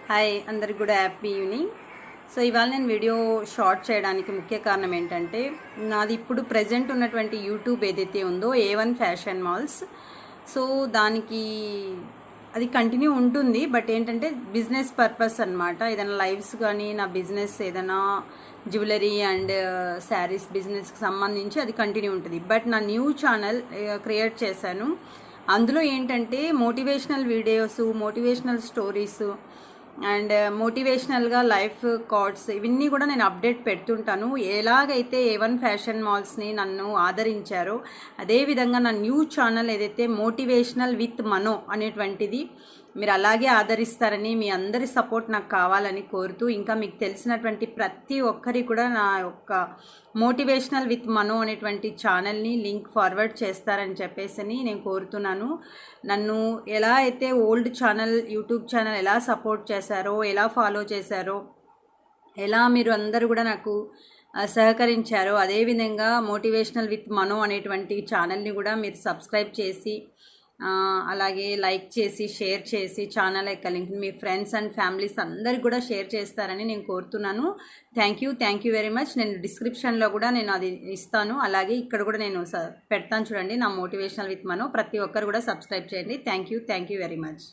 Hi అందరికి కూడా happy evening. So ఇవాళ నేను వీడియో షార్ట్ చేయడానికి ముఖ్య కారణం ఏంటంటే, నాది ఇప్పుడు ప్రజెంట్ ఉన్నటువంటి యూట్యూబ్ ఏదైతే ఉందో A1 ఫ్యాషన్ మాల్స్. సో దానికి అది కంటిన్యూ ఉంటుంది, బట్ ఏంటంటే బిజినెస్ పర్పస్ అనమాట. ఏదైనా లైవ్స్ కానీ నా బిజినెస్ ఏదైనా జ్యువెలరీ అండ్ శారీస్ బిజినెస్కి సంబంధించి అది కంటిన్యూ ఉంటుంది. బట్ నా న్యూ ఛానల్ క్రియేట్ చేశాను. అందులో ఏంటంటే motivational videos, motivational stories and మోటివేషనల్గా లైఫ్ కోట్స్ ఇవన్నీ కూడా నేను అప్డేట్ పెడుతుంటాను. ఎలాగైతే A1 ఫ్యాషన్ మాల్స్ని నన్ను ఆదరించారో అదేవిధంగా నా న్యూ ఛానల్ ఏదైతే మోటివేషనల్ విత్ మనో అనేటువంటిది మీరు అలాగే ఆదరిస్తారని, మీ అందరి సపోర్ట్ నాకు కావాలని కోరుతూ, ఇంకా మీకు తెలిసినటువంటి ప్రతి ఒక్కరి కూడా నా యొక్క మోటివేషనల్ విత్ మనో అనేటువంటి ఛానల్ని లింక్ ఫార్వర్డ్ చేస్తారని చెప్పేసి నేను కోరుతున్నాను. నన్ను ఎలా అయితే ఓల్డ్ ఛానల్ యూట్యూబ్ ఛానల్ ఎలా సపోర్ట్ చేశారో, ఎలా ఫాలో చేశారో, ఎలా మీరు అందరూ కూడా నాకు సహకరించారో, అదేవిధంగా మోటివేషనల్ విత్ మనో అనేటువంటి ఛానల్ని కూడా మీరు సబ్స్క్రైబ్ చేసి అలాగే లైక్ చేసి షేర్ చేసి ఛానల్ యొక్క link me friends and families అందరికి కూడా షేర్ చేస్తారని నేను కోరుతున్నాను. Thank you very much. నేను డిస్క్రిప్షన్లో కూడా నేను అది ఇస్తాను, అలాగే ఇక్కడ కూడా నేను పెడతాను చూడండి, నా మోటివేషనల్ విత్ మనో. ప్రతి ఒక్కరు కూడా సబ్స్క్రైబ్ చేయండి. Thank you very much.